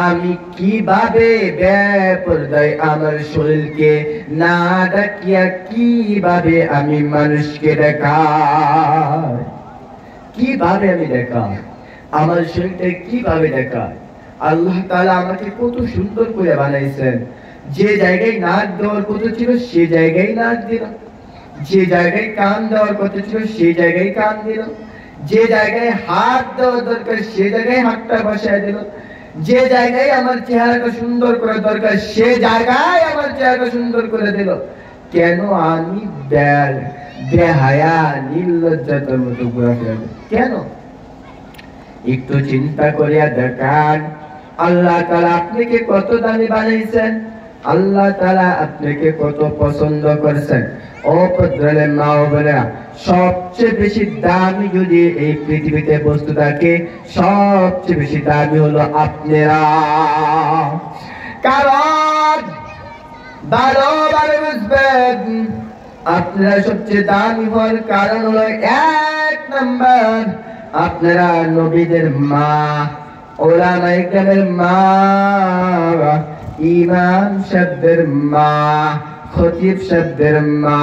আমি কিভাবে বেপরদায় আমার শরীরকে না ডাকিয়া কিভাবে আমি মানুষকে দেখাই, কিভাবে আমি দেখাই, আমার শরীরটা কিভাবে দেখাই। আল্লাহ তাআলা আমাকে কত সুন্দর করে বানাইছেন। যে জায়গায় নাক দেওয়ার কথা ছিল সে জায়গায় নাক দিল, যে জায়গায় কান দেওয়ার কথা ছিল সে জায়গায় কান দিল, যে জায়গায় হাত দেওয়া দরকার সে জায়গায় হাতটা বসায় দিল, যে জায়গায় আমার চেহারাটা সুন্দর করা দরকার সে জায়গায় আমার চেহারাটা সুন্দর করে দিল। কেন আমি বেহায়া নির্লজ্জার মতো ঘোরাফেরা করি? কেন? একটু চিন্তা করিয়া দেখান, আল্লাহ তাআলা আপনাকে কত দামি বানাইছেন, আল্লাহ তাআলা আপনাকে কত পছন্দ করেছেন। ও পদ্রালের মা ও বোনেরা, সবচেয়ে বেশি দামি যদি এই পৃথিবীতে বস্তু থাকে, সবচেয়ে বেশি দামি হলো আপনারা। কারণ ভালোভাবে বুঝবেন, আপনারা সবচেয়ে দামি হওয়ার কারণ হলো এক নাম্বার, আপনারা নবীদের মা, ওলামায়ে কেরামের মা, ইমাম সাহেবদের মা, খতিব সাহেবদের মা,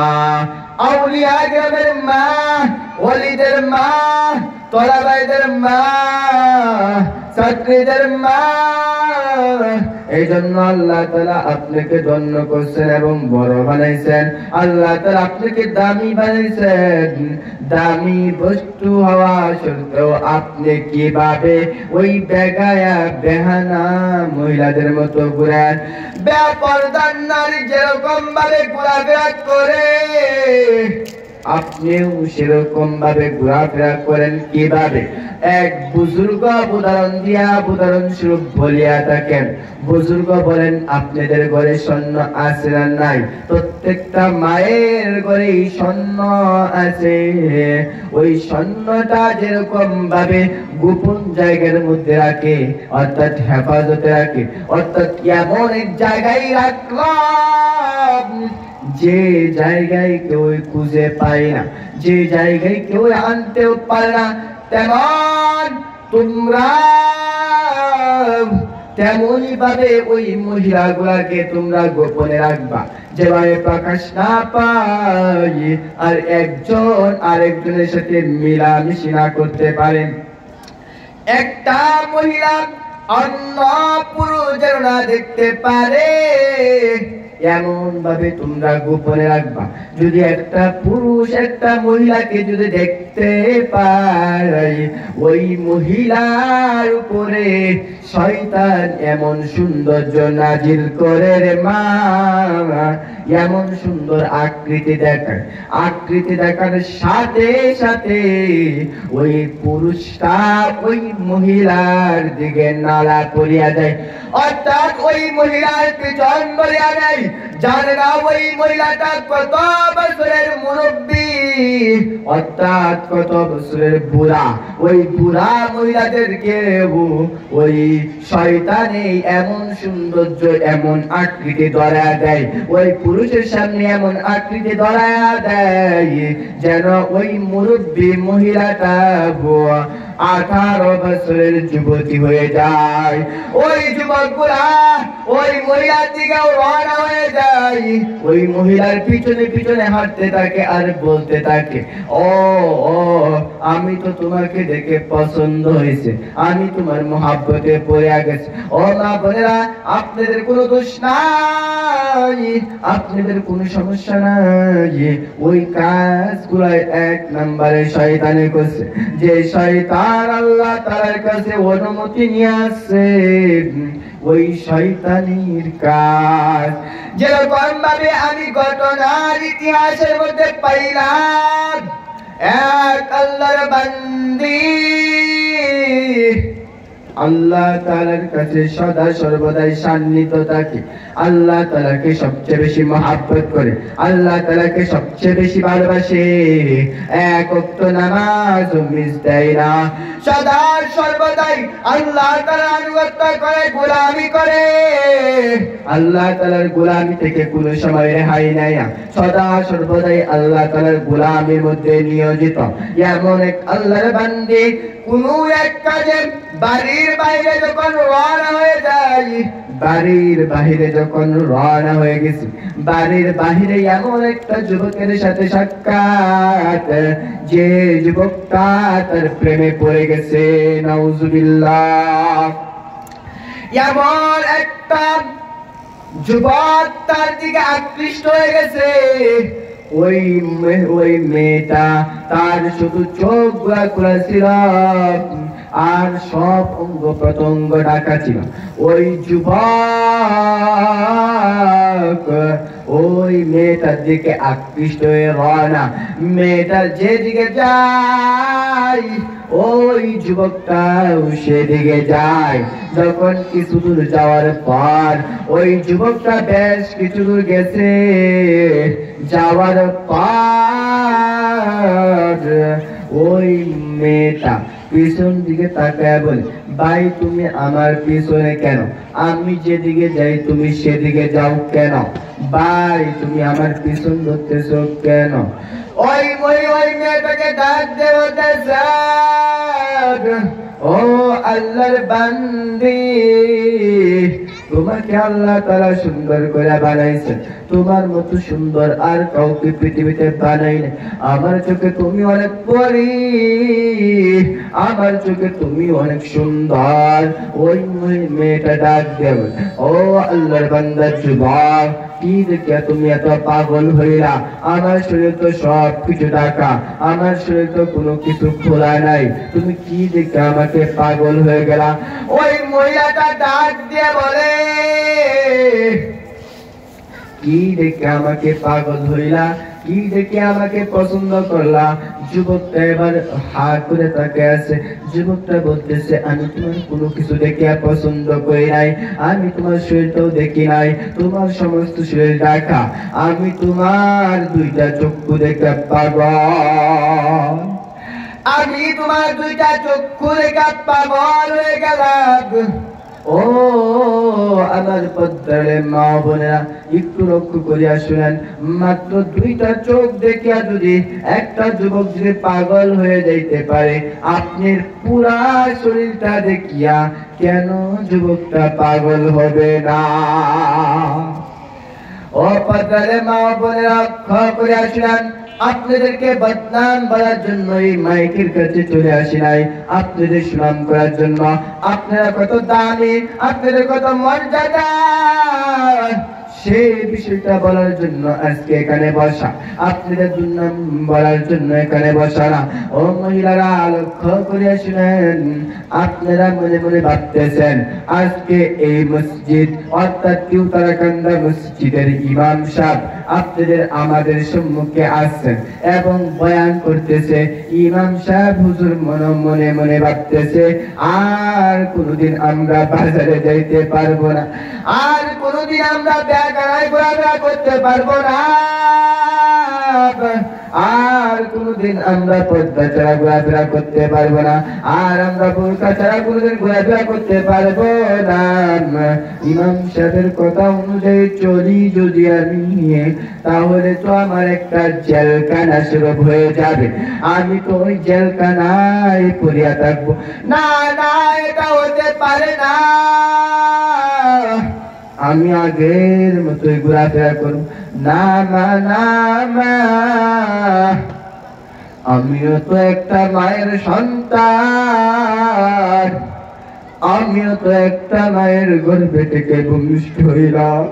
আউলিয়া কেরামের মা, ওলিদের মা, তলাবাইদের মা, ছাত্রীদের মা। এই জন্য আল্লাহ তাআলা আপনাকে ধন্য করছেন এবং বড় বানাইছেন। আল্লাহ তাআলা আপনাকে দামি বানাইছেন। দামি বস্তু হওয়া সত্ত্বেও আপনি কিভাবে ওই বেগায়া বেহানা মহিলাদের মতো ঘুরেন? বেপরদার নারী যেরকম ভাবে ঘোরাফেরা করে আপনিও সেরকম ভাবে ঘোরাফেরা করেন। কিভাবে? এক বুজুর্গ উদাহরণ স্বরূপ বলিয়া থাকেন। বুজুর্গ বলেন, আপনাদের ঘরে স্বর্ণ আছে না নাই? প্রত্যেকটা মায়ের ঘরে স্বর্ণ আছে। ওই স্বর্ণটা যেরকম ভাবে গোপন জায়গার মধ্যে রাখে, অর্থাৎ হেফাজতে রাখে, অর্থাৎ এমন এক জায়গায় রাখলাম যে জায়গায় কেউ খুঁজে পায় না, যে জায়গায় কেউ আনতেও পারে না, তেমন তোমরা তেমনি ভাবে ওই মহিলাগুলাকে তোমরা গোপনে রাখবা, যেভাবে প্রকাশ না পায় আর একজন আরেকজনের সাথে মিলামিশি না করতে পারেন। একটা মহিলা অন্য পুরুষ যেন না দেখতে পারে এমন ভাবে তোমরা গোপনে রাখবা। যদি একটা পুরুষ একটা মহিলাকে যদি দেখতে পারে, ওই মহিলার উপরে শয়তান এমন সৌন্দর্য নাজিল করে রে মা, এমন সুন্দর আকৃতি দেখায়। আকৃতি দেখার সাথে সাথে ওই পুরুষটা ওই মহিলার দিকে নালা পড়িয়া যায়, অর্থাৎ ওই মহিলার পিছন বলিয়া যায়। জানে না ওই মহিলাটা কত বছরের মুরব্বী, অর্থাৎ কত বছরের বুড়া। ওই বুড়া মহিলাদেরকে ওই শয়তানে এমন সৌন্দর্য এমন আকৃতি ধরা দেয়, ওই পুরুষের সামনে এমন আকৃতি ধরা দেয় যেন ওই মুরব্বী মহিলাটা 18 বছরের যুবতী হয়ে যায়। ওই যুবকগুলা ওই মহিলার দিকে রওনা হয়ে যায়, ওই মহিলার পিছনে পিছনে হাঁটতে থাকে আর বলতে থাকে, ও ও আমি তো তোমাকে দেখে পছন্দ হয়েছে, আমি তোমার মহাব্বতে পড়ে গেছি। ও মা বোনেরা, আপনাদের কোনো দোষ নাই, আপনাদের কোনো সমস্যা নাই। ওই কাজগুলো এক নম্বরে শয়তানে করছে। যে শয়তান আল্লাহ তাআলার কাছে অনুমতি নিয়ে আসছে, ওই শয়তানির কাজ। যেরকম ভাবে আমি ঘটনার ইতিহাসের মধ্যে পাইলাম, এক আল্লাহর বান্দি আল্লাহ তাআলার কাছে সদা সর্বদাই সান্নিধ্য থাকে, আল্লাহ তাআলাকে সবচেয়ে বেশি মহব্বত করে, আল্লাহ তাআলাকে সবচেয়ে বেশি ভালোবাসে। এক ওয়াক্ত নামাজ মিস দেয় না, সদা সর্বদাই আল্লাহ তাআলার আনুগত্য করে, গোলামি করে। আল্লাহ তাআলার গোলামি থেকে কোনো সময় রেহাই নেয় না, সদা সর্বদাই আল্লাহ তাআলার গোলামির মধ্যে নিয়োজিত। এমন এক আল্লাহর বান্দি কোন এক কাজে বাড়ির বাইরে যখন রওনা হয়ে যায়, বাড়ির বাহিরে যখন রওনা হয়ে গেছি, বাড়ির বাহিরে এমন একটা যুবকের সাথে সাক্ষাৎ, যে যুবকটা তার প্রেমে পড়ে গেছে। নাউজুবিল্লাহ। এমন একটা যুবক তার দিকে আকৃষ্ট হয়ে গেছে। ওই মেয়েটা তার শুধু চোখ খোলা ছিল আর সব অঙ্গ প্রত্যঙ্গ ঢাকা ছিল। ওই যুবক ওই মেয়েটার দিকে আকৃষ্ট হয়ে রওনা। মেয়েটা যেদিকে যায় ওই যুবকটাও সেদিকে যায়। যখন কিছু দূর যাওয়ার পর ওই যুবকটা বেশ কিছু দূর গেছে, যাওয়ার পর ওই মেয়েটা পিছন দিকে তাকায় বলে, ভাই তুমি আমার পিছনে কেন? আমি যেদিকে যাই তুমি সেদিকে যাও কেন? ভাই তুমি আমার পিছন ধরতেছো কেন? ওই মেয়েটাকে ডাক দেওয়া, ও আল্লাহর বান্দি, তোমাকে আল্লাহ তাআলা সুন্দর করে বানাইছেন, তোমার মতো সুন্দর আর কাউকে পৃথিবীতে বানাই নাই। আমার চোখে তুমি অনেক পরি, আমার চোখে তুমি অনেক সুন্দর। ওই মেয়েটা ডাক দেবে, ও আল্লাহর বান্দা যুবক, কি দেখে তুমি এত পাগল হইলা? আমার শরীর তো সব কিছু ঢাকা, আমার শরীর তো কোনো কিছু খোলা নাই, তুমি কি দেখে আমাকে পাগল হয়ে গেলা? ওই মহিলাটা ডাক দিয়ে বলে, কি দেখে আমাকে পাগল হইলা? কি দেখে আমাকে পছন্দ করলা? যুবকটা এবার হা করে তাকিয়ে আছে। যুবকটা বলতেছে, আমি তোমার কোনো কিছু দেখে পছন্দ করি নাই, আমি তোমার শরীরটাও দেখি নাই, তোমার সমস্ত শরীর ঢাকা, আমি তোমার দুইটা চক্ষু দেখে পাগল, আমি তোমার দুইটা চক্ষু দেখে পাগল হয়ে গেলাম। ও আমার পদ্মার মা বোনেরা, একটু লক্ষ্য করিয়া শুনেন, মাত্র দুইটা চোখ দেখিয়া যদি একটা যুবক যদি পাগল হয়ে যাইতে পারে, আপনার পুরা শরীরটা দেখিয়া কেন যুবকটা পাগল হবে না? ও পদ্মার মা বোনেরা, লক্ষ্য করিয়া শুনেন, আপনাদেরকে বদনাম করার জন্য এই মাইকের কাছে চলে আসি নাই, আপনাদের সুনাম করার জন্য। আপনারা কত দামি, আপনাদের কত মর্যাদা, সেই বিষয়টা বলার জন্য আজকে এখানে বসা, আপনাদের দুর্নাম বলার জন্য এখানে বসা না। ও মহিলারা, লক্ষ্য করে শুনেন, আপনারা মনে মনে ভাবতেছেন আজকে এই মসজিদ অর্থাৎ কিউতারাকান্দা মসজিদের ইমাম সাহেব আপনাদের আমাদের সম্মুখে আসছেন এবং বয়ান করতেছে। ইমাম সাহেব হুজুর মনে মনে ভাবতেছে, আর কোনদিন আমরা বাজারে যাইতে পারবো না, আর কোনদিন আমরা বেগানায় ঘোরাফেরা করতে পারবো না, আর কোনদিন আমরা পর্দা ছাড়া ঘোরাফেরা করতে পারবো না, আর আমরা বোরকা ছাড়া কোনদিন ঘোরাফেরা করতে পারবো না। ইমাম সাহেবের কথা অনুযায়ী চলি যদি আমি, তাহলে তো আমার একটা জেলখানা শুরু হয়ে যাবে, আমি তো ওই জেলখানায় পড়িয়া থাকবো। না না, এটা হতে পারে না, আমি আগের মতোই ঘোরাফেরা করব। না না না না, আমিও তো একটা মায়ের সন্তান, আমিও তো একটা মায়ের গর্ভে থেকে ভূমিষ্ঠ হইলাম।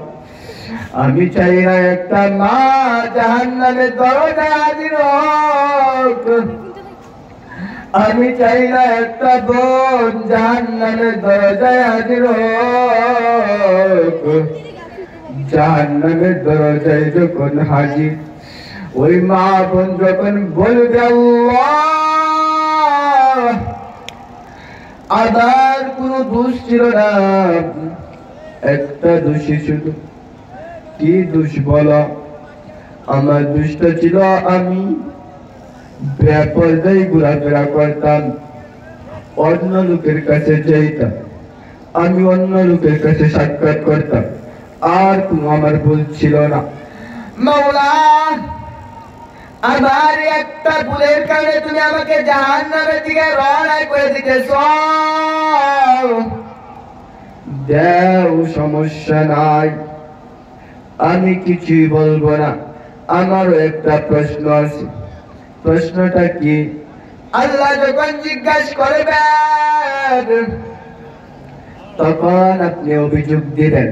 আমি চাই না একটা মা জাহান্নামের দরজায় হাজির হোক, আমি চাই না একটা বোন জাহান্নামের দরজায় হাজির হোক। জাহান্নামের দরজায় যখন হাজির, ওই মা বোন যখন বলবে আল্লাহ, আবার কোনো দোষ ছিল না, একটা দোষী শুধু। কি দোষ বলো? আমার দোষটা ছিল আমি বেপরদায় ঘোরাফেরা করতাম, অন্য লোকের কাছে যাইতাম, আমি অন্য লোকের কাছে সাক্ষাৎ করতাম, আর কোনো আমার ভুল ছিল না। মাওলা, আমার একটা ভুলের কারণে তুমি আমাকে জাহান্নামের দিকে রওনা করে দিতেছ। দাও, সমস্যা নাই, আমি কিছুই বলবো না। আমারও একটা প্রশ্ন আছে। প্রশ্নটা কি? আল্লাহ যখন জিজ্ঞাসা করবেন তখন আপনি অভিযোগ দিবেন,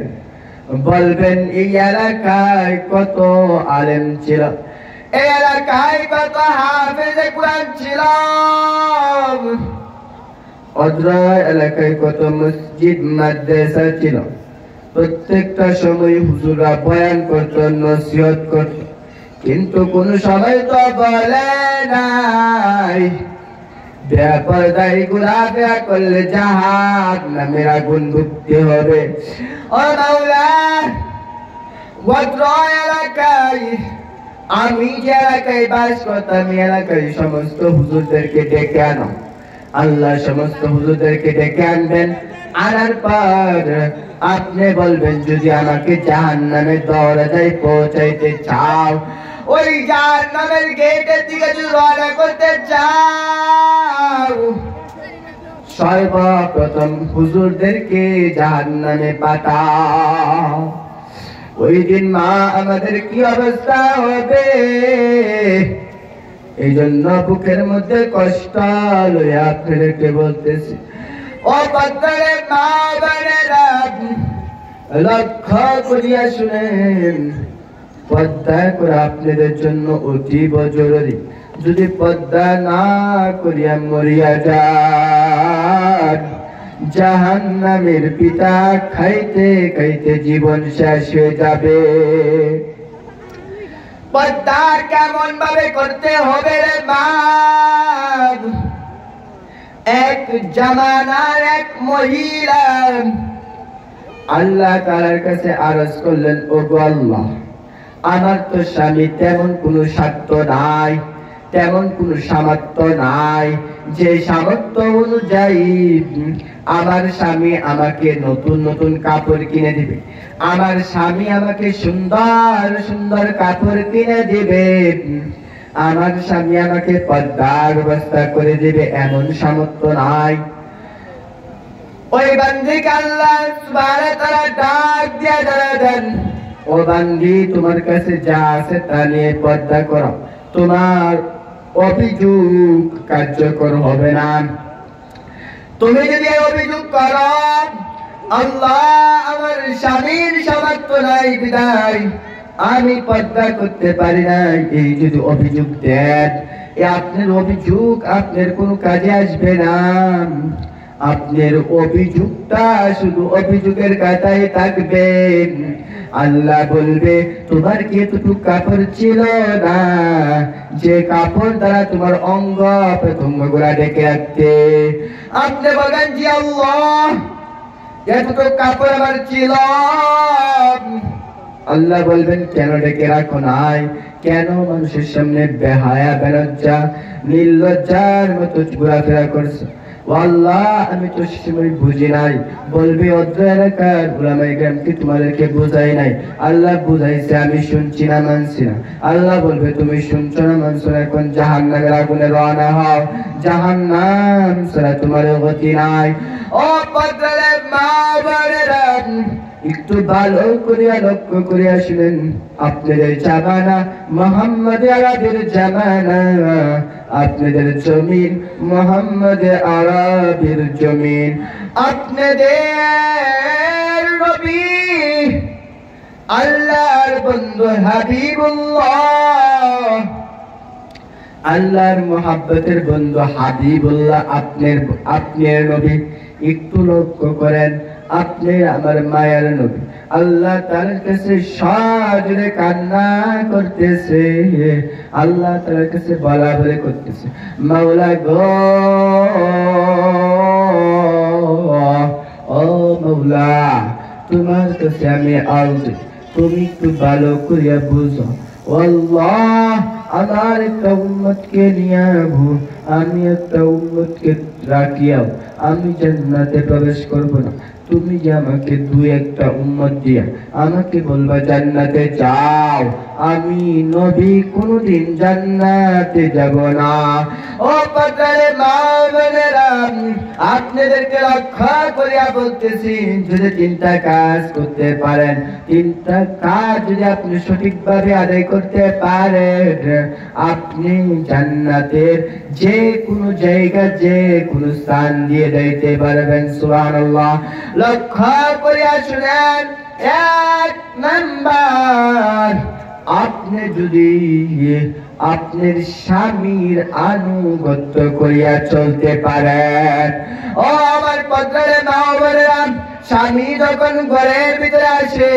বলবেন এই এলাকায় কত আলেম ছিল, এই এলাকায় কত হাফেজে কুরআন ছিল, অত্র এলাকায় কত মসজিদ মাদ্রাসা ছিল। প্রত্যেকটা সময় হুজুররা বয়ান করত, নসিহত করত, কিন্তু কোন সময় তো বলে নাই বেপরদাই ঘোরাফেরা করলে জাহান্নামের আগুন ভুগতে হবে। ও মাওলা, অত্র এলাকায়, আমি যে এলাকায় বাস করতাম এই এলাকায় সমস্ত হুজুরদেরকে ডেকে আনো। আল্লাহ সমস্ত হুজুরদেরকে ডেকে আনবেন, আনার পর আপনি বলবেন যদি আমাকে জাহান্নামের দরজায় পৌঁছাইতে চাও, ওই জাহান্নামের গেটের দিকে যদি রওনা করতে চাও, সর্বপ্রথম হুজুরদেরকে জাহান্নামে পাঠাও। ওই দিন মা আমাদের কি অবস্থা হবে, এই জন্য বুকের মধ্যে কষ্ট লইয়া আপনাদেরকে বলতেছি, ও পদ্মারে মা বোনেরা, লক্ষ্য করিয়া শুনেন, পর্দা করা আপনাদের জন্য অতীব জরুরি। যদি পর্দা না করিয়া মরিয়া যান, জাহান্নামের পিতা খাইতে খাইতে জীবন শেষ হয়ে যাবে। পর্দা কেমন ভাবে করতে হবে রে মা? এক জামানার এক মহিলা আল্লাহ তাআলার কাছে আরজ করলেন, ওগো আল্লাহ, আমার তো স্বামী তেমন কোনো সাধ্য নাই, তেমন কোনো সামর্থ্য নাই যে সামর্থ্য অনুযায়ী আমার স্বামী আমাকে নতুন নতুন কাপড় কিনে দিবে, আমার স্বামী আমাকে সুন্দর সুন্দর কাপড় কিনে দিবে, আমার স্বামী আমাকে পর্দার ব্যবস্থা করে দিবে, এমন সামর্থ্য নাই। ওই বান্দিকে আল্লাহ সুবহানাহু ওয়া তাআলা ডাক দিয়া দেন, ও বান্দি, তোমার কাছে যা আছে তা নিয়ে পর্দা করো, তোমার অভিযোগ কার্যকর হবে না। তুমি যদি অভিযোগ করো আল্লাহ আমার স্বামীর সামর্থ্য নাই বিদায় আমি পর্দা করতে পারি না, এই যদি অভিযোগ দেন, আপনার অভিযোগ আপনার কোনো কাজে আসবে না। আপনার অভিযোগটা শুধু অভিযোগের কথাই থাকবে। আল্লাহ বলবে, তোমার কি এতটুকু কাপড় ছিল না যে কাপড় দ্বারা তোমার অঙ্গ প্রত্যঙ্গ গুলা ঢেকে রাখতে? আপনি বলেন, জি আল্লাহ, এতটুকু কাপড় আমার ছিল। আল্লাহ বলবেন, কেন ঢেকে রাখো নাই? কেন মানুষের সামনে বেহায়া বেলজ্জা নির্লজ্জার মতো ঘোরাফেরা করছো? আল্লাহ, আমি তো সময় বুঝি নাই। বলবে, অত্র এলাকার উলামায়ে কেরামকে তোমাদেরকে বুঝাই নাই। আল্লাহ বুঝাইছে, আমি শুনছি না, মানছি না। আল্লাহ বলবে, তুমি শুনছো না, মানছো না, এখন জাহান্নামের আগুনে রওনা হও, জাহান্নাম ছাড়া তোমার গতি নাই। ও পদ্মারে মা বোনেরা, একটু ভালো করিয়া লক্ষ্য করিয়া শুনেন, আপনাদের জামানা মুহাম্মদ আরবের জামানা, আপনাদের জমিন মুহাম্মদ আরবের জমিন, আপনাদের নবী আল্লাহর বন্ধু হাবিবুল্লাহ, আল্লাহর মুহাব্বতের বন্ধু হাবিবুল্লাহ আপনার নবী। একটু লক্ষ্য করেন, আপনি আমার মায়ের নবী, আল্লাহ তাআলার কাছে সাজরে কান্না করতেছে, আল্লাহ তাআলার কাছে বলা বলে করতেছে, মাওলা গো, ও মাওলা, তোমার কাছে আমি আরজি, তুমি একটু ভালো করিয়া বুঝো। আল্লাহ, আমার একটা উম্মতকে নিয়ে আমি একটা উম্মতকে রাখিয়াও আমি জান্নাতে প্রবেশ করব না। তুমি যে আমাকে দুই একটা উম্মত দিয়া আমাকে বলবা জান্নাতে যাও, আমি নবী কোনদিন জান্নাতে যাব না। ও পাতারে মা বোনেরা, আপনাদেরকে রক্ষা করিয়া বলতেছি, যদি তিনটা কাজ করতে পারেন, তিনটা কাজ যদি আপনি সঠিকভাবে আদায় করতে পারেন, আপনি জান্নাতের যে কোনো জায়গা যে কোনো স্থান দিয়ে যাইতে পারবেন। সুবহানাল্লাহ। লক্ষ্য করিয়া শুনেন, এক নাম্বার, আপনি যদি আপনার স্বামীর আনুগত্য করিয়া চলতে পারেন। ও আমার পত্রের মা বোনেরা, স্বামী যখন ঘরের ভিতরে আসে,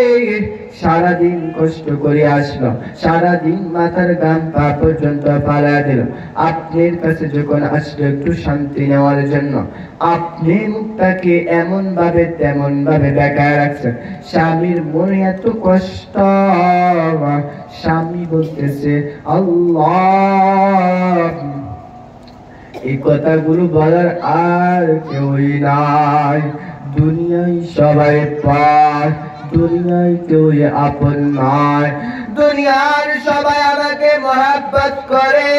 সারাদিন কষ্ট করে আসলো, সারাদিন মাথার গাম পা পর্যন্ত পালা দিল, আপনার কাছে যখন আসলো একটু শান্তি নেওয়ার জন্য, আপনি মুখটাকে এমন ভাবে তেমন ভাবে দেখায় রাখছেন, স্বামীর মনে এত কষ্ট, স্বামী বলতেছে আল্লাহ, এই কথাগুলো বলার আর কেউই নাই, দুনিয়ায় সবাই পার, দুনিয়ায় কেউ আপন নয়, দুনিয়ার সবাই আমাকে মহব্বত করে,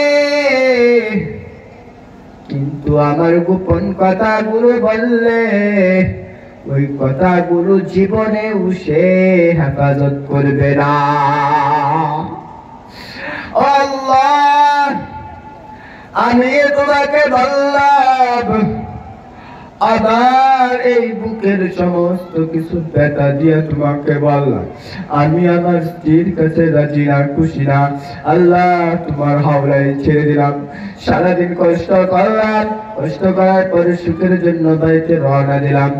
কিন্তু আমার গোপন কথাগুলো বললে ওই কথাগুলো জীবনেও সে হেফাজত করবে না। আল্লাহ, আমি তোমাকে বললাম, আমার এই বুকের সমস্ত কিছু ব্যথা দিয়ে তোমাকে বললাম, আমি আমার স্ত্রীর কাছে রাজি না, খুশি না, আল্লাহ তোমার হাওলায় ছেড়ে দিলাম, সারাদিন কষ্ট করলাম, কষ্ট করার পরে সুখের জন্য বাড়িতে রওনা দিলাম,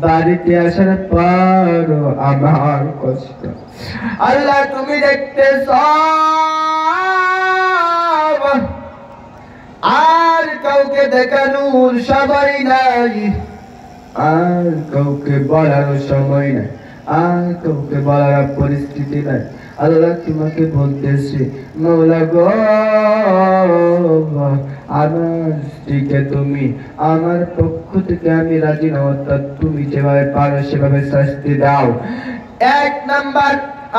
বাড়িতে আসার পর আমার কষ্ট আল্লাহ তুমি দেখতেছ, আর কাউকে দেখানোর সবাই নাই, আর কাউকে বলার সময় নাই, আর কাউকে বলার পরিস্থিতি নাই, আল্লাহ তোমাকে বলতেছি, মওলা গো, আমার স্ত্রীকে তুমি আমার পক্ষ থেকে আমি রাজি না, অর্থাৎ তুমি যেভাবে পারো সেভাবে শাস্তি দাও। এক নাম্বার,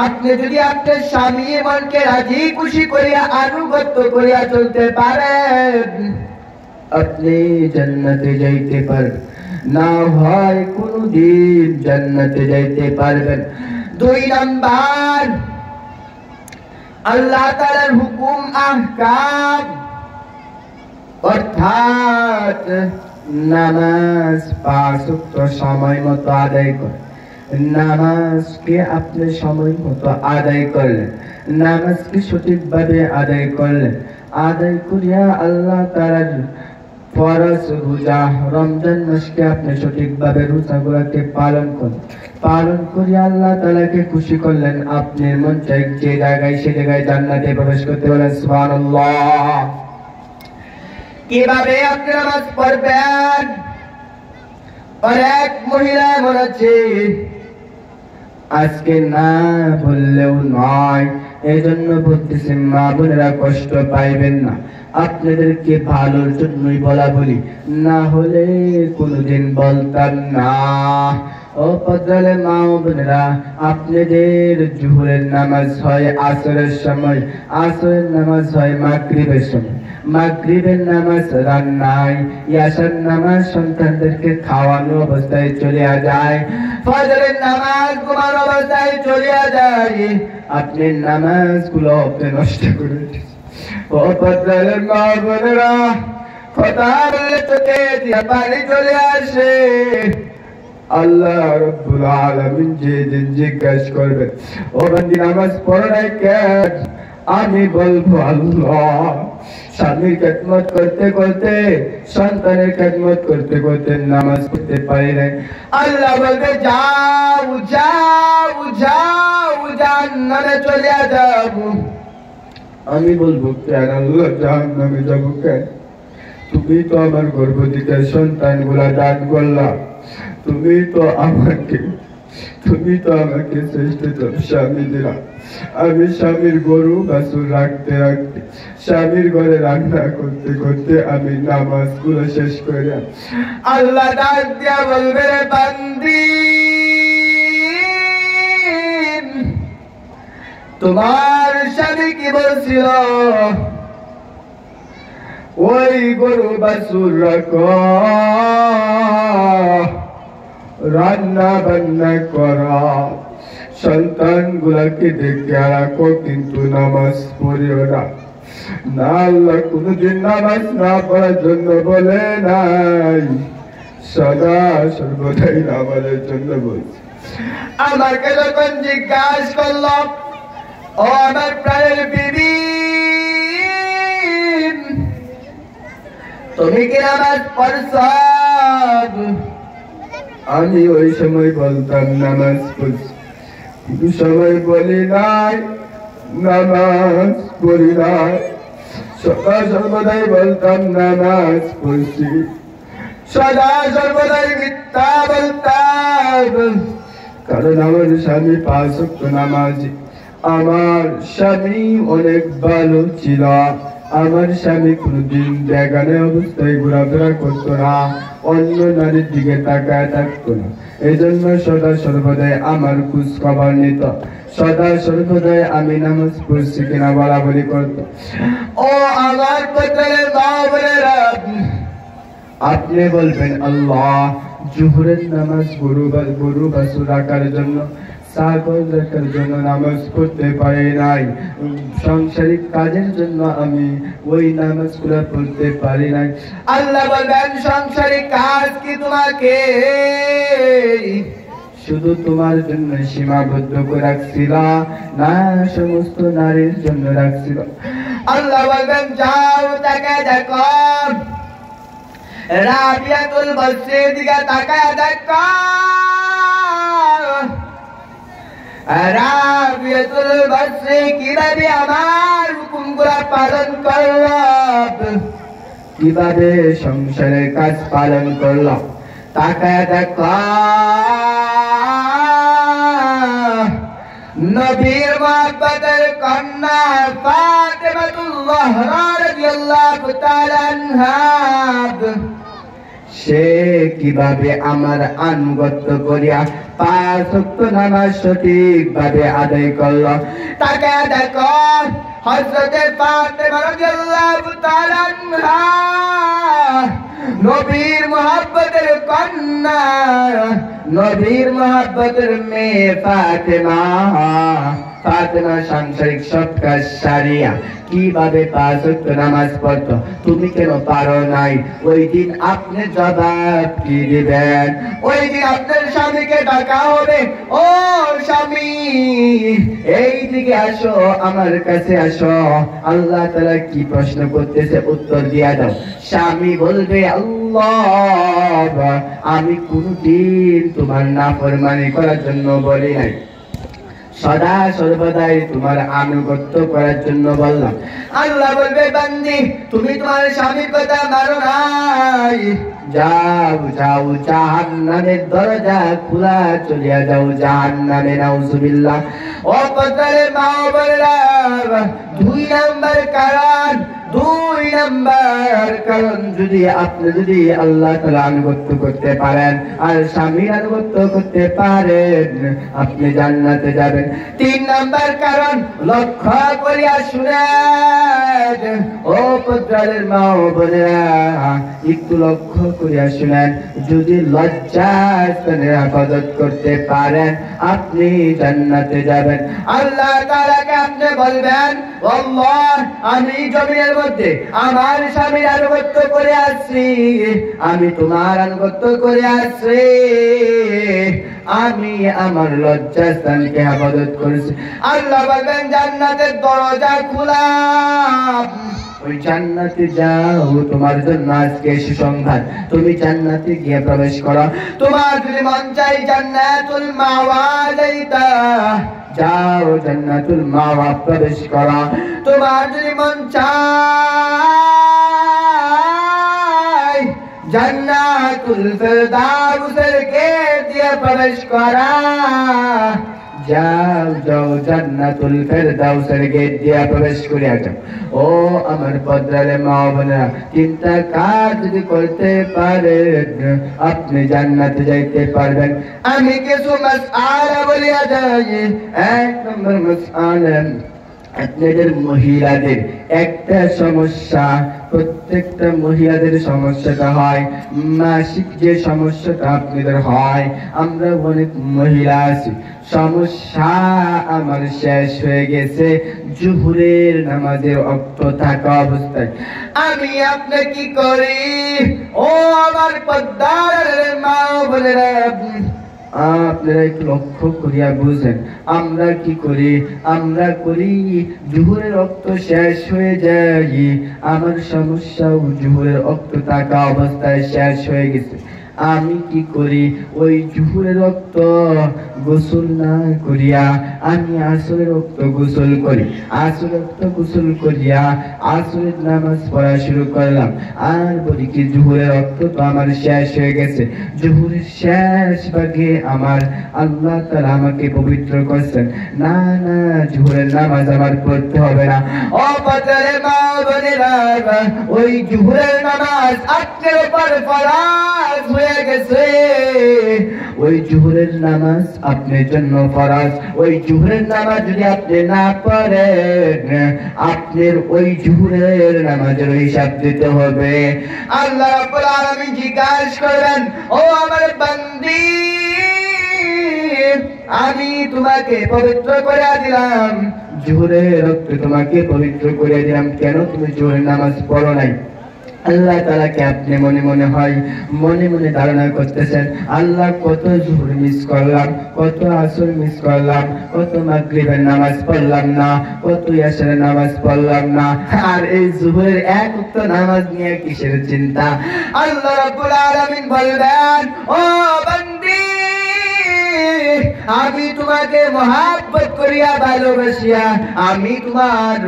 আপনি যদি আপনার স্বামী মনকে রাজি খুশি করিয়া আনুগত্য করিয়া চলতে পারেন, আপনি জান্নাতে যাইতে পারবেন, না হয় কোনদিন জান্নাতে যাইতে পারবেন। দুই নাম্বার, আল্লাহ তাআলার হুকুম আহকাম, অর্থাৎ নামাজ 5 ওয়াক্ত সময় মতো আদায় করে, নামাজকে আপনি সময় মতো আদায় করলেন, নামাজকে সঠিকভাবে আদায় করলেন, আদায় করিয়া আল্লাহ তাআলার ফরজ রোজা, রমজান মাসকে আপনি সঠিকভাবে রোজাগুলোকে পালন করলেন, পালন করিয়া আল্লাহ তাআলাকে খুশি করলেন, আপনি মন চাই যে জায়গায় সে জায়গায় জান্নাতে প্রবেশ করতে বলেন সুবহানাল্লাহ। কিভাবে আপনি নামাজ পড়বেন? অনেক মহিলা এমন আছে আজকে না বললেও নয়, এই জন্য বলতেছি মা বোনেরা কষ্ট পাইবেন না, আপনাদেরকে ভালোর জন্যই বলা বলি, না হলে কোনোদিন বলতাম না। ও পদ্মালে মা বোনেরা, আপনাদের জোহরের নামাজ হয় আসরের সময়, আসরের নামাজ হয় মাগরিবের সময়, মাগরিবের নামাজ রান্নায়, ইয়াশার নামাজ সন্তানদেরকে খাওয়ানো অবস্থায় চলে যায়, ফজরের নামাজ ঘুমানো অবস্থায় চলে যায়, আপনি নামাজগুলো আপনি নষ্ট করে দিয়েছেন। ও পদ্মালে মা বোনেরা, কথা বললে চোখে দিয়া পানি চলে আসে। আল্লাহ রাব্বুল আলামিন যেদিন জিজ্ঞাসা করবে, ও বান্দি নামাজ পড়ো নাই কেন? আমি বলবো আল্লাহ, স্বামীর খেদমত করতে করতে, সন্তানের খেদমত করতে করতে নামাজ পড়তে পারি নাই। আল্লাহ বলবে যাও যাও যাও, জান্নাতে চলে যাও। আমি বলবো কেন আল্লাহ, জাহান্নামে যাবো কেন? তুমি তো আমার গর্ভবতী সন্তানগুলা দান করলা, তুমি তো আমাকে তুমি তো আমাকে শ্রেষ্ঠতম স্বামী দিলা। আমি স্বামীর গরু বাছুর রাখতে রাখতে, স্বামীর ঘরে রান্না করতে করতে আমি নামাজগুলো শেষ করে আল্লাহ ডাক দিয়া বলবে, রে বান্দি, তোমার স্বামী কি বলছিল? ওই গরু বাছুর রাখো, রান্না বান্না করা, সন্তান গুলাকে দেখে রাখো, কিন্তু নামাজ পড়িও না। না, আল্লাহ কোনদিন নামাজ না পড়ার জন্য বলে নাই, সদা সর্বদাই নামাজের জন্য বলছে। আমাকে যখন জিজ্ঞাসা করলাম, ও আমার প্রাণের বিবি, তুমি কি নামাজ পড়ছ? আমি ওই সময় বলতাম নামাজ পড়ছি, কিন্তু সময় বলি নাই নামাজ পড়ি নাই। সদা সর্বদাই বলতাম নামাজ পড়ছি, সদা সর্বদাই মিথ্যা বলতাম। কারণ আমার স্বামী 5 ওয়াক্ত নামাজি, আমার স্বামী অনেক ভালো ছিল। আমার স্বামী কোনদিন বেগানে অবস্থায় ঘোরাফেরা করতো না, অন্য নারীর দিকে তাকায় থাকতো না। এই জন্য সদা সর্বদাই আমার খোঁজ খবর নিত, সদা সর্বদাই আমি নামাজ পড়ছি কিনা বলা বলি করতো। ও আমার পত্রের মা বোনেরা, আপনি বলবেন আল্লাহ জোহরের নামাজ গরু বাছুর রাখার জন্য, ছাগল রাখার জন্য নামাজ পড়তে পারি নাই, সাংসারিক কাজের জন্য আমি ওই নামাজগুলো পড়তে পারি নাই। আল্লাহ বলবেন, সাংসারিক কাজ কি তোমাকে শুধু তোমার জন্য সীমাবদ্ধ করে রাখছিল, না সমস্ত নারীর জন্য রাখছিল? আল্লাহ বলবেন, যাও তাকে দেখো, রাবিয়াতুল বসরির দিকে তাকায় দেখো, রাবিয়াতুল বসরি কিভাবে আমার হুকুমগুলো পালন করল, কিভাবে সংসারের কাজ পালন করল, তাকায় দেখো। নবীর মহব্বতের কন্যা ফাতেমাতুল জাহরা রাদিয়াল্লাহু তাআলা আনহা, সে কিভাবে আমার আনুগত্য করিয়া 5 ওয়াক্ত নামাজ সঠিকভাবে আদায় করল, তাকে দেখো। হযরতে ফাতেমা রাদিয়াল্লাহু তাআলা আনহা, নবীর মহব্বতের কন্যা, নবীর মহব্বতের মেয়ে ফাতেমা, ফাতেমা সাংসারিক সব কাজ সারিয়া কিভাবে 5 ওয়াক্ত নামাজ পড়তো, তুমি কেন পারো নাই? ওই দিন আপনি জবাব কি দিবেন? ওই দিন আপনার স্বামীকে ডাকা হবে, ও স্বামী এই দিকে আসো, আমার কাছে আসো, আল্লাহ তাআলা কি প্রশ্ন করতেছে উত্তর দিয়া দাও। স্বামী বলবে, আল্লাহ আমি কোনদিন তোমার নাফরমানি করার জন্য বলি নাই, সদা সর্বদাই তোমার আনুগত্য করার জন্য বললাম। আল্লাহ বলবে, বান্দি তুমি তোমার স্বামীর কথা মানো নাই, যাও যাও জাহান্নামের দরজা খোলা, চলিয়া যাও জাহান্নামে, নাউজুবিল্লাহ। ও পদ্মারে মা বলরা, 2 নাম্বার কারণ, 2 নাম্বার কারণ, যদি আপনি যদি আল্লাহ তাআলা আনুগত্য করতে পারেন আর স্বামীর আনুগত্য করতে পারেন, আপনি জান্নাতে যাবেন। 3 নাম্বার কারণ, লক্ষ্য করিয়া শুনেন, ও পদ্মারের মা বোনেরা, একটু লক্ষ্য করিয়া শুনেন, যদি লজ্জাস্থানের হেফাজত করতে পারেন আপনি জান্নাতে যাবেন। আল্লাহ তাআলাকে আপনি বলবেন, আল্লাহ আমি জমিনের মধ্যে আমার স্বামীর আনুগত্য করে আসছি, আমি তোমার আনুগত্য করে আসছি, আমি আমার লজ্জাস্থানকে হেফাজত করেছি। আল্লাহ বলবেন, জান্নাতের দরজা খোলা, ওই জান্নাতে যাও, তোমার জন্য আজকে সুসংবাদ, তুমি জান্নাতে গিয়ে প্রবেশ করো। তোমার যদি মন চাই জান্নাতুল মাওয়া যাইতা, যাও জান্নাতুল মাওয়া প্রবেশ করো। তোমার যদি মন চাই জান্নাতুল ফেরদাউসের গেট দিয়ে প্রবেশ করা। যাও যাও জান্নাতুল ফেরদাউসের গেট দিয়ে প্রবেশ করিয়া যাও। ও আমার পদ্মারে মা বোনেরা, তিনটা কাজ যদি করতে পারেন আপনি জান্নাতে যাইতে পারবেন। আমি কিছু মাসআলা বলিয়া যাই। এক নম্বর মাসআলা, আপনাদের মহিলাদের একটা সমস্যা, প্রত্যেকটা মহিলাদের সমস্যাটা হয় মাসিক যে সমস্যাটা আপনাদের হয়। আমরা অনেক মহিলা আছি, সমস্যা আমার শেষ হয়ে গেছে জোহরের নামাজের ওয়াক্ত থাকা অবস্থায়। আমি আপনি কি করি? ও আমার পদ্মার মা বোনেরা, আপনারা একটু লক্ষ্য করিয়া বুঝেন আমরা কি করি। আমরা করি জোহরের রক্ত শেষ হয়ে যায়, আমার সমস্যাও জোহরের রক্ত থাকা অবস্থায় শেষ হয়ে গেছে। আমি কি করি? ওই জোহরের রক্ত গোসল না করিয়া আমি আসরের রক্ত গোসল করি। আসরের রক্ত গোসল করিয়া আসরের নামাজ পড়া শুরু করলাম। আর বলি কি জোহরের রক্ত তো আমার শেষ হয়ে গেছে। জোহরের শেষ ভাগে আমার আল্লাহ তাআলা আমাকে পবিত্র করছেন। না না, জোহরের নামাজ আমার পড়তে হবে না। ও পাতারে মা বোনেরা, ওই জোহরের নামাজ আপনার উপর ফরজ হয়ে গেছে। ওই জোহরের নামাজ আপনার জন্য ফরজ। ওই জোহরের নামাজ যদি আপনি না পড়েন আপনার ওই জোহরের নামাজের হিসাব দিতে হবে। আল্লাহ রাব্বুল আলামিন জিজ্ঞাসা করবেন, ও আমার বান্দি, আমি তোমাকে পবিত্র করে দিলাম, জোহরের রক্ত তোমাকে পবিত্র করে দিলাম, কেন তুমি জোহরের নামাজ পড়ো নাই? আল্লাহ তাআলাকে আপনি মনে মনে হয় মনে মনে ধারণা করতেছেন, আল্লাহ কত জোহর মিস করলাম, কত আসর মিস করলাম, কত মাগরিবের নামাজ পড়লাম না, কত এশারের নামাজ পড়লাম না, আর এই জোহরের এক ওয়াক্ত নামাজ নিয়ে কিসের চিন্তা? আল্লাহ রাব্বুল আলামিন বলবেন, ও বান্দি, আমি তোমাকে মহব্বত করিয়া ভালোবাসিয়া আমি তোমার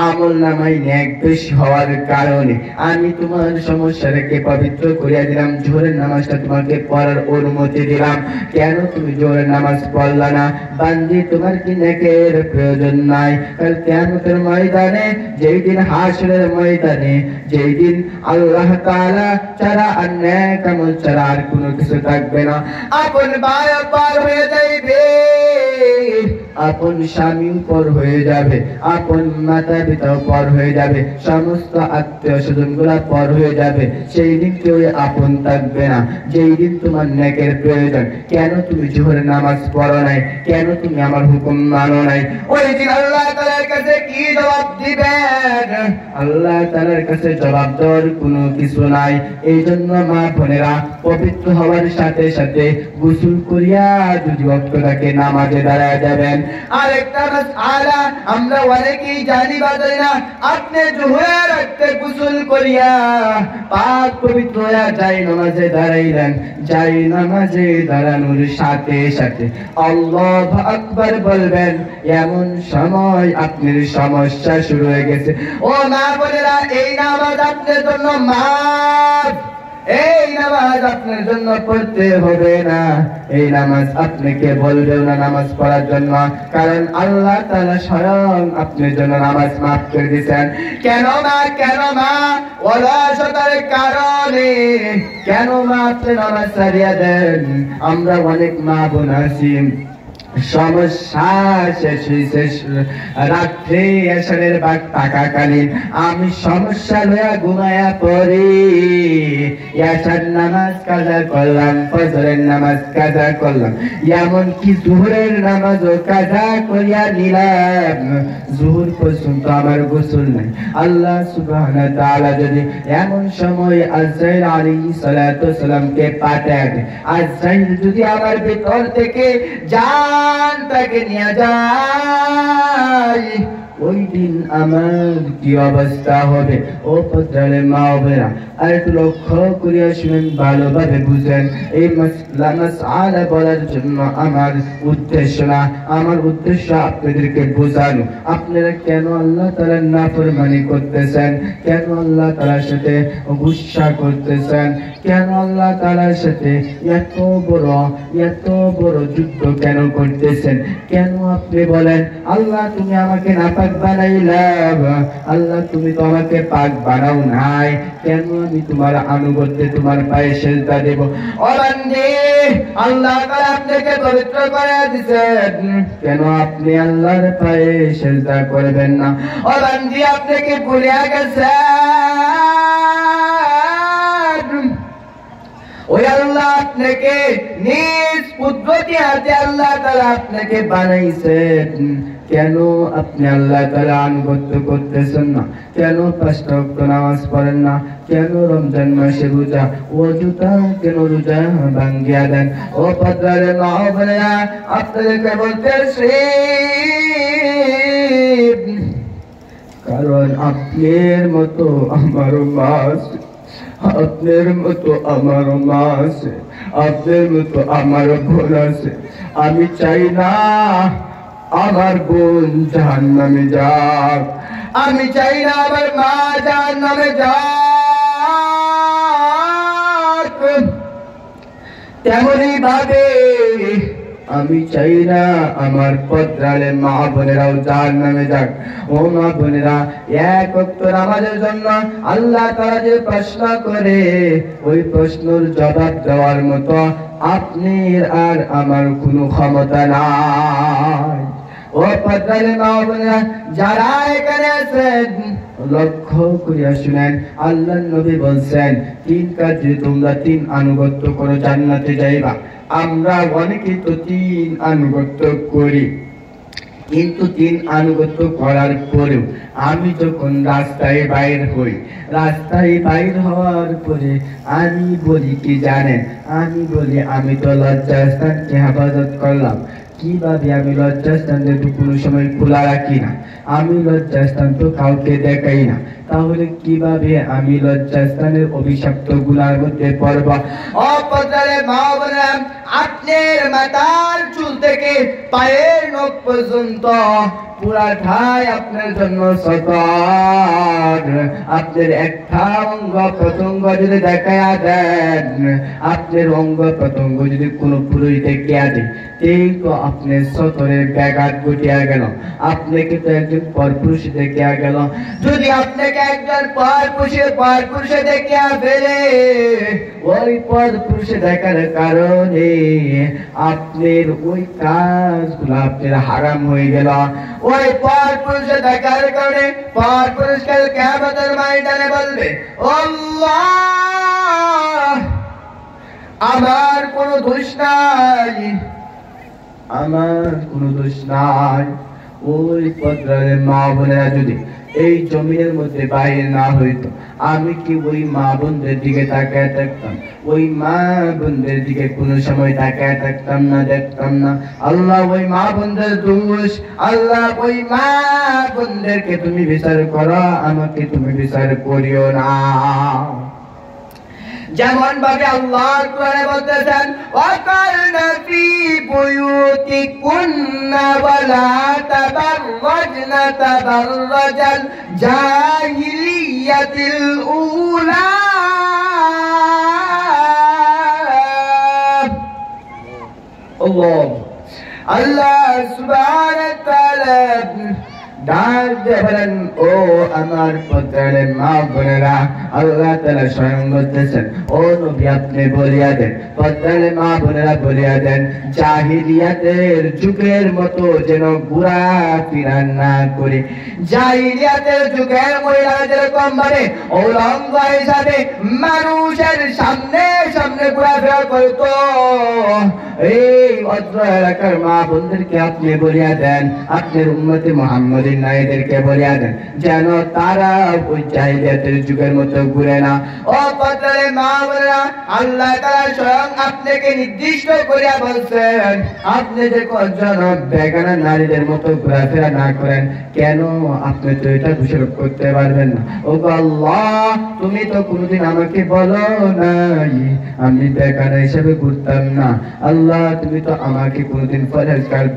আমলনামায় নেক বেশি হওয়ার কারণে আমি তোমার সমস্যাটাকে পবিত্র করিয়া দিলাম, জোহরের নামাজটা তোমাকে পড়ার অনুমতি দিলাম। কেন তুমি জোহরের নামাজ পড়লা না? বান্দি, তোমার কি নেকের প্রয়োজন নাই? কাল কিয়ামতের ময়দানে, যেই দিন হাসরের ময়দানে, যেই দিন আল্লাহ তাআলা ছাড়া আর নেক আমল ছাড়া আর কোনো কিছু থাকবে না। আপন ভাই পার হয়ে যাইবে, আপন স্বামী পর হয়ে যাবে, আপন মাতা পিতাও পর হয়ে যাবে, সমস্ত আত্মীয় স্বজন গুলা পর হয়ে যাবে। সেই দিন কেউ আপন থাকবে না, যেই দিন তোমার নেকের প্রয়োজন। কেন তুমি জোহরের নামাজ পড়ো নাই? কেন তুমি আমার হুকুম মানো নাই? ওই দিন আল্লাহ তাআলার কাছে কি জবাব দিবেন? আল্লাহ তাআলার কাছে জবাব দেওয়ার কোনো কিছু নাই। এই জন্য মা বোনেরা, পবিত্র হওয়ার সাথে সাথে গোসল করিয়া যদি ওয়াক্তটাকে নামাজে দাঁড়ায় যাবেন। আরেকটা মাসআলা আমরা অনেকেই জানি বা জানি না, আপনি জোহরের রাতে গোসল করিয়া পাক পবিত্র হয়ে যাই নামাজে দাঁড়াইলেন। যাই নামাজে দাঁড়ানোর সাথে সাথে আল্লাহু আকবার বলবেন, এমন সময় আপনার সমস্যা শুরু হয়ে গেছে। ও মা বোনেরা, এই নামাজ আপনার জন্য মাফ। এই নামাজ আপনার জন্য পড়তে হবে না। এই নামাজ আপনাকে বলবেও না নামাজ পড়ার জন্য, কারণ আল্লাহ তাআলা স্বয়ং আপনার জন্য নামাজ মাফ করে দিয়েছেন। কেন মা? কেন মা? অলসতার কারণে। কেন মা আপনি নামাজ ছাড়িয়া দেন? আমরা অনেক মা বোন আছি, সমস্যা শেষ রাত্রে এশারের বাগ থাকাকালীন আমি সমস্যা লইয়া ঘুমায়া পড়ি, এশার নামাজ কাজা করলাম, ফজরের নামাজ কাজা করলাম, এমনকি জোহরের নামাজও কাজা করিয়া নিলাম। জোহর পর্যন্ত আমার গোসল নাই। আল্লাহ সুবহানাহু ওয়া তাআলা যদি এমন সময় আজরাইল আলাইহিস সালাতু ওয়াস সালামকে পাঠায়, আজরাইল যদি আমার ভিতর থেকে জানটাকে নিয়ে যায়, ওই দিন আমার কি অবস্থা হবে। ও পদ্রালে মা বোনেরা, আর একটু লক্ষ্য করিয়া শুনেন, ভালোভাবে বুঝেন। এই মাসআলা বলার জন্য আমার উদ্দেশ্য না, আমার উদ্দেশ্য আপনাদেরকে বোঝানো। আপনারা কেন আল্লাহ তাআলার নাফরমানি করতেছেন, কেন আল্লাহ তাআলার সাথে গুসা করতেছেন, কেন আল্লাহ তাআলার সাথে এত বড় যুদ্ধ কেন করতেছেন, কেন আপনি বলেন আল্লাহ তুমি আমাকে নাপাক বানাইলা, আল্লাহ তুমি তো আমাকে পাক বানাও নাই, কেন আমি তোমার আনুগত্যে তোমার পায়ে সেজদা দেব। ও বান্দে, আল্লাহ তাআলা আপনাকে পবিত্র করে দিয়েছেন, কেন আপনি আল্লাহর পায়ে সেজদা করবেন না? ও বান্দি, আপনি কি ভুলে গেছেন ওই আল্লাহ আপনাকে নিজ কুদরতি হাতে আল্লাহ তাআলা আপনাকে বানাইছেন, কেন আপনি আল্লাহ তাআলা আনুগত্য করতেছেন না? কেন 5 ওয়াক্ত নামাজ পড়েন না? কেন রমজান মাসে রোজা ওজুতা কেন রোজা ভাঙ্গিয়া দেন? ও পদ্রারে মা বোনেরা, আপনাদেরকে বলতেছি, কারণ আপনার মতো আমারও মা আছে, আপনার মতো আমারও মা আছে, আপনার মতো আমারও বোন আছে। আমি চাই না আমার বোন জাহান্নামে যাক, আমি চাই না আমার মা জাহান্নামে যাক, তেমনি ভাবে আমি চাই না আমার পদ্রালে মা বোনেরাও জাহান্নামে যাক। ও মা বোনেরা, এক ওয়াক্ত নামাজের জন্য আল্লাহ তাআলা যে প্রশ্ন করে, ওই প্রশ্নের জবাব দেওয়ার মতো আপনার আর আমার কোনো ক্ষমতা নাই। ও পদ্রালে মা বোনেরা, যারা এখানে আছেন লক্ষ্য করিয়া শুনেন, আল্লাহর নবী বলছেন 3 কাজে তোমরা 3 আনুগত্য করো জান্নাতে যাইবা। আমরা অনেকে তো 3 আনুগত্য করি, কিন্তু 3 আনুগত্য করার পরেও আমি যখন রাস্তায় বাইর হই, রাস্তায় বাইর হওয়ার পরে আমি বলি কি জানেন? আমি বলি আমি তো লজ্জাস্থানকে হেফাজত করলাম। কিভাবে? আমি লজ্জাস্থান যেহেতু কোনো সময় খোলা রাখি না, আমি লজ্জাস্থান তো কাউকে দেখাই না, তাহলে কিভাবে আমি লজ্জাস্থানের অভিশপ্ত গুনার মধ্যে পড়ব? ও পদ্রালে মা বোনেরা, আপনার মাথার চুল থেকে পায়ের নখ পর্যন্ত পুরাটাই আপনার জন্য সতর। আপনার একটা অঙ্গ প্রত্যঙ্গ যদি দেখায়া দেন, আপনার অঙ্গ প্রত্যঙ্গ যদি কোনো পুরুষ দেখিয়া দেয়, এই তো আপনার সতরের ব্যাঘাত ঘটিয়া গেল, আপনাকে তো একজন পরপুরুষ দেখিয়া গেল। যদি আপনাকে একজন পরপুরুষে দেখিয়া ফেলে, ওই পরপুরুষে দেখার কারণে আপনার ওই কাজগুলো আপনার হারাম হয়ে গেল। ওই পরপুরুষে দেখার কারণে পরপুরুষকে কিয়ামতের ময়দানে বলবে, আল্লাহ আমার কোনো দোষ নাই, আমার কোনো দোষ নাই। ওই পদ্রালে মা বোনেরা যদি এই জমিনের মধ্যে বাইরে না হইতো, আমি কি ওই মা বোনদের দিকে তাকায় থাকতাম? ওই মা বোনদের দিকে কোনো সময় তাকায় থাকতাম না, দেখতাম না। আল্লাহ ওই মা বোনদের দোষ, আল্লাহ ওই মা বোনদেরকে তুমি বিচার করো, আমাকে তুমি বিচার করিও না। যেমন ভাবে আল্লাহ কোরআনে বলতেছেন, ওয়াকালনা ফি বুয়ুতিকুন্না ওয়ালা তাবাররাজনা তাবাররাজাল জাহিলিয়াতিল উলা। আল্লাহ সুবহানাহু ওয়া তাআলা ডাক দিয়ে বলেন, ও আমার পদ্রালে মা বোনেরা, আল্লাহ তাআলা স্বয়ং বলতেছেন, ও নবী আপনি বলিয়া দেন, পদ্রালে মা বোনেরা বলিয়া দেন, জাহিলিয়াতের যুগের মতো যেন ঘোরা ফিরা না করে। জাহিলিয়াতের যুগের মহিলারা যেরকম ভাবে উলঙ্গ হিসাবে মানুষের সামনে সামনে ঘোরাফেরা করত, এই অত্র এলাকার মা বোনদেরকে আপনি বলিয়া দেন, আপনার উম্মতে মুহাম্মদে তোমাদের নারীদেরকে বলিয়া দেন যেন তারা ওই জাহিলিয়াতের যুগের মতো ঘুরে না। ও পদ্মারে মা বোনেরা, আল্লাহ তাআলা স্বয়ং আপনাকে নির্দিষ্ট করিয়া বলছেন আপনি যে যেন বেগানা নারীদের মতো ঘোরাফেরা না করেন। কেন? আপনি তো এটা দোষারোপ করতে পারবেন না। ও আল্লাহ, তুমি তো কোনোদিন আমাকে বলো নাই আমি বেগানা হিসেবে ঘুরতাম না। আল্লাহ, তুমি তো আমাকে কোনোদিন পরেজগার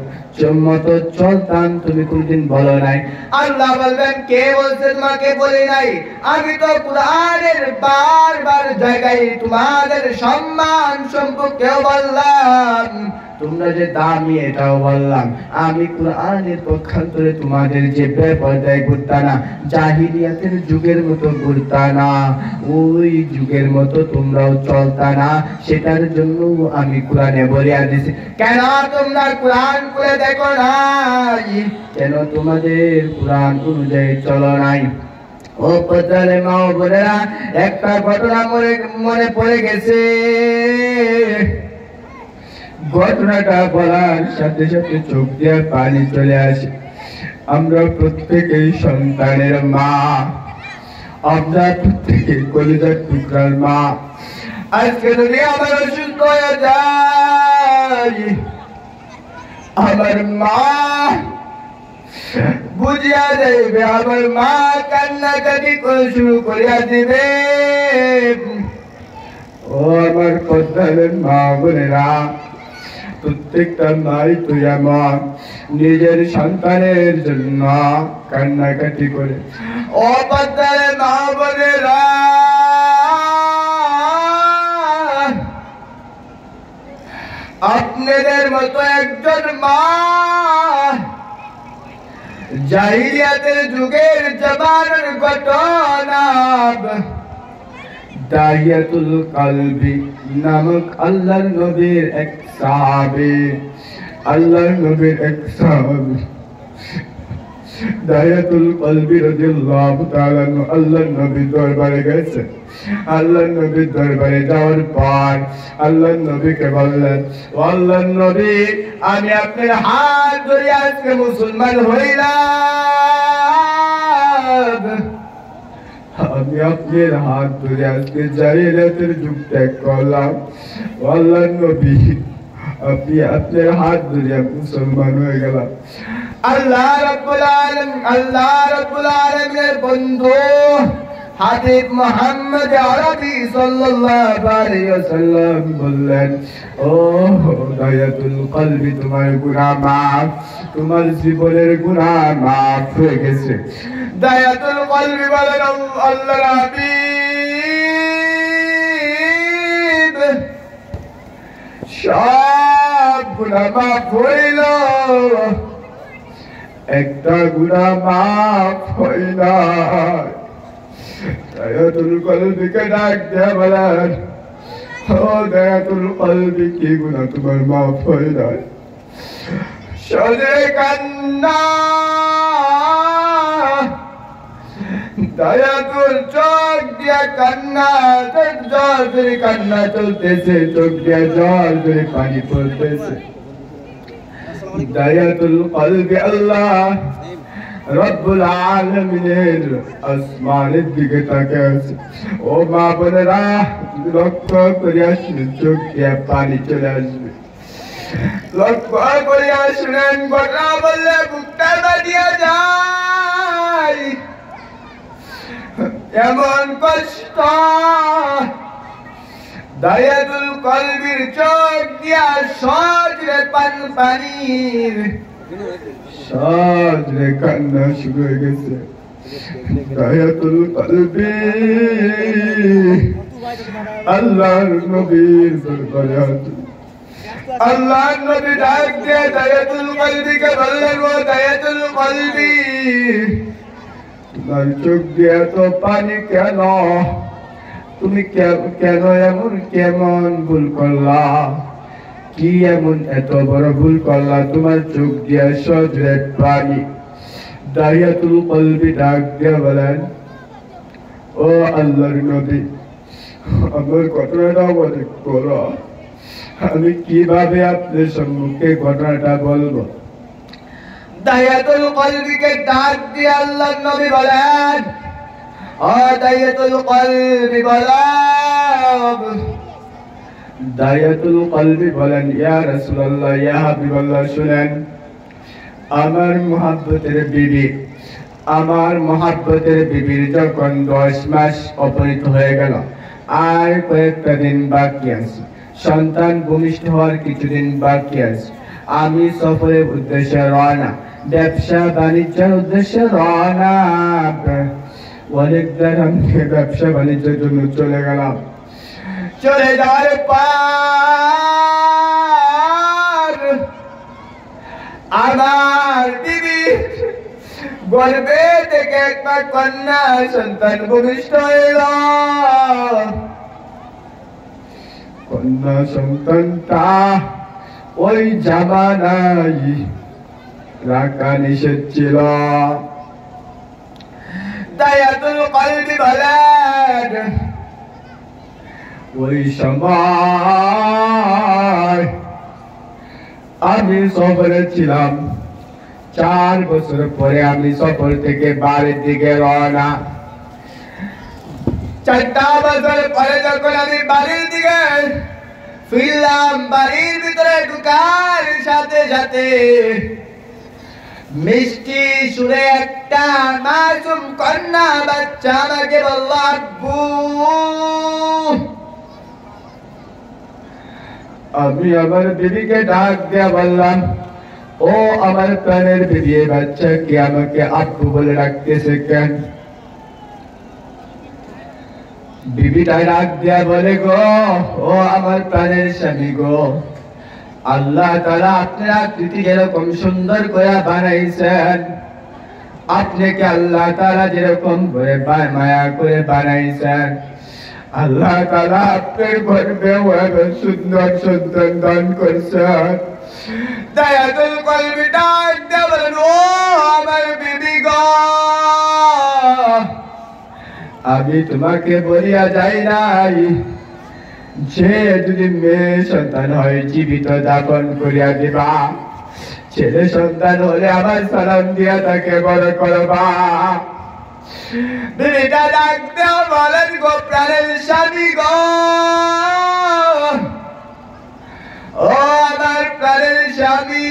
মতো চলতাম, তুমি কোনদিন বলো নাই। আল্লাহ বলবেন, কে বলছে তোমাকে বলি নাই? আমি তো কুরআনের বারবার জায়গায় তোমাদের সম্মান সম্পর্কেও বললাম, তোমরা যে দামি এটাও বললাম। আমি কুরআনের পক্ষান্তরে তোমাদের যে বেপরদায় ঘুরতা না, জাহিলিয়াতের যুগের মতো ঘুরতা না, ওই যুগের মতো তোমরাও চলতা না, সেটার জন্য আমি কোরআনে বলিয়া দিছি। কেন তোমরা কোরআন খুলে দেখো নাই? কেন তোমাদের কোরআন অনুযায়ী চলো নাই? ও পদ্মারে মা বোনেরা, একটা ঘটনা মনে পড়ে গেছে। ঘটনাটা বলার সাথে সাথে চোখ দিয়ে পানি চলে আসে। আমরা প্রত্যেকেই সন্তানের মা, আমরা প্রত্যেকেই কলিজার টুকরার মা। আজকে যদি আমার অসুস্থ হয়ে যায়, আমার মা বুঝিয়া যাইবে, আমার মা কান্নাকাটি করে শুরু করিয়া দিবে। ও আমার পদ্মারের মা বোনেরা, প্রত্যেকটা মাই তুই আমার নিজের সন্তানের জন্য কান্নাকাটি করে। ও পদ্মারের মা বোনেরা, আপনাদের মতো একজন মা জাহিলিয়াতের যুগের জামানার ঘটনা দাহিয়াতুল কলবি নামক আল্লাহর নবীর এক সাহাবী, আল্লাহর নবীর এক সাহাবী দাহিয়াতুল কলবি রাদিয়াল্লাহু তাআলা আল্লাহর নবীর দরবারে গেছে। আল্লাহর নবীর দরবারে যাওয়ার পর আল্লাহর নবীকে বললেন, ও আল্লাহর নবী, আমি আপনার হাত ধরে আজকে মুসলমান হইলাম। আমি আপনার হাত ধরে আজকে জাহিলিয়াতের যুগ ত্যাগ করলাম। ও আল্লাহর নবী, আপনি আপনার হাত ধরে মুসলমান হয়ে গেলাম। আল্লাহ রাব্বুল আলামিনের বন্ধু হাবিব মুহাম্মদ আরবি সাল্লাল্লাহু আলাইহি ওয়াসাল্লাম বললেন, ও দায়াতুল কলবি, তোমার গুনাহ মাফ, তোমার জীবনের গুনাহ মাফ হয়ে গেছে। দায়াতুল কলবি বলেন, আল্লাহর হাবিব, সব গুনাহ মাফ হইল, একটা গুনাহ মাফ হইল। দায়াতুল কলবিকে ডাক দিয়ে বলেন, ও দায়াতুল কলবি, কি গুনাহ তোমার মাফ হইল? সজে কান্না, দায়াতুল চোখ দিয়া কান্না, জল ধরে কান্না চলতেছে, চোখ দিয়া জল ধরে পানি পড়তেছে। দায়াতুল কলবি আল্লাহ রব্বুল আলামিনের আসমানের দিকে তাকিয়ে আছে। ও মা বোনেরা, লক্ষ্য করিয়া শুনে, চোখ দিয়ে পানি চলে আসবে। লক্ষ্য করিয়া শুনেন, ঘটনা বললে বুকটা বাজিয়া যায়। এমন কষ্ট দায়াতুল কলবির চোখ দিয়া সজরে পানির সজরে কান্না শুরু হয়ে গেছে। দায়াতুল কলবি আল্লাহর নবীর দরবারে আছে। আল্লাহর নবী ডাক দিয়ে দায়াতুল কলবিকে বললেন, ও দায়াতুল কলবি, তোমার চোখ দিয়ে তো পানি কেন? তুমি কেন এমন কেমন ভুল করলা? কি এমন এত বড় ভুল করলা? তোমার চোখ দিয়ে সজরে পানি। দায়াতুল কলবি ডাক দিয়ে বলেন, ও আল্লাহর নবী, আমার ঘটনাটা মনে করো, আমি কিভাবে আপনার সম্মুখে ঘটনাটা বলবো? দায়াতুল কলবিকে ডাক দিয়ে আল্লাহর নবী বলেন, ও দায়াতুল কলবি বলেন। দায়াতুল কলবি বলেন, ইয়া রাসূলুল্লাহ, ইয়া হাবিবাল্লাহ, শুনেন, আমার মুহাব্বতের বিবি, আমার মুহাব্বতের বিবির যখন 10 মাস অপরিত হয়ে গেল, আর কয়েকটা দিন বাকি আছে, সন্তান ভূমিষ্ঠ হওয়ার কিছুদিন বাকি আছে, আমি সফরের উদ্দেশ্যে রওনা, ব্যবসা বাণিজ্যের উদ্দেশ্যে রওনা। অনেক দিন ব্যবসা বাণিজ্যের জন্য চলে গেলাম। চলে যাওয়ার পর আমার বিবি গর্ভে থেকে একটা কন্যা সন্তান ভূমিষ্ঠ হইল। কন্যা সন্তানটা ওই জামানায় রাখা নিষেধ ছিল। দায়াতুল কলবি বলেন, ওই সময় আমি সফরে ছিলাম। 4 বছর পরে আমি সফর থেকে বাড়ির দিকে রওনা। 4টা বছর পরে যখন আমি বাড়ির দিকে ফিরলাম, বাড়ির ভিতরে ঢুকার সাথে সাথে মিষ্টি সুরে একটা মাসুম কন্যা বাচ্চা আমাকে বলল, আব্বু। আমি আমার বিবিকে ডাক দিয়ে বললাম, ও আমার প্রাণের বিবি, বাচ্চা কি আমাকে আব্বু বলে ডাকতেছে কেন? বিবিটা ডাক দিয়া বলে, গো ও আমার প্রাণের স্বামী গো, আল্লাহ তাআলা আপনার আকৃতি যেরকম সুন্দর করে বানাইছেন, আপনাকে আল্লাহ তাআলা যেরকম করে মায়া করে বানাইছেন, আল্লাহ তাআলা আপনার গর্ভে সুন্দর সন্তান দান করছেন। দায়াতুল কলবি ডাক দিয়ে বলেন, ও আমার বিবি গো, আমি তোমাকে বলিয়া যাই নাই যে যদি মেয়ে সন্তান হয় জীবিত দাফন করিয়া দিবা, ছেলে সন্তান হলে আমার সালাম দিয়া তাকে বড় করবা। বিবিটা ডাক দিয়ে বলেন, গো প্রাণের স্বামী গো, ও আমার প্রাণের স্বামী,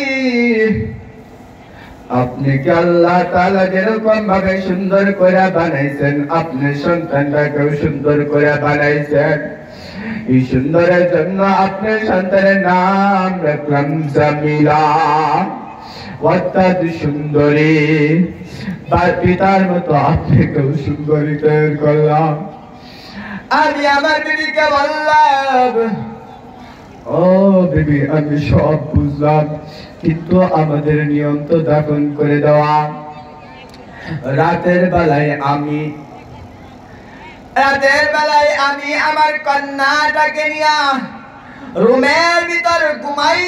আপনি কি আল্লাহ তাআলা যেরকম ভাবে সুন্দর করে বানাইছেন, আপনার সন্তানটাকেও সুন্দর করে বানাইছেন। এই সুন্দরের জন্য আপনার সন্তানের নাম রাখলাম জামিলা, অর্থাৎ সুন্দরী। পিতার মতো আপনাকেও সুন্দরী তৈরি করলাম। আমি আমার বিবিকে বললাম, ও বিবি, আমি সব বুঝলাম, কিন্তু আমাদের নিয়ম তো দাফন করে দেওয়া। রাতের বেলায় আমি আমার কন্যাটাকে নিয়ে রুমের ভিতর ঘুমাই।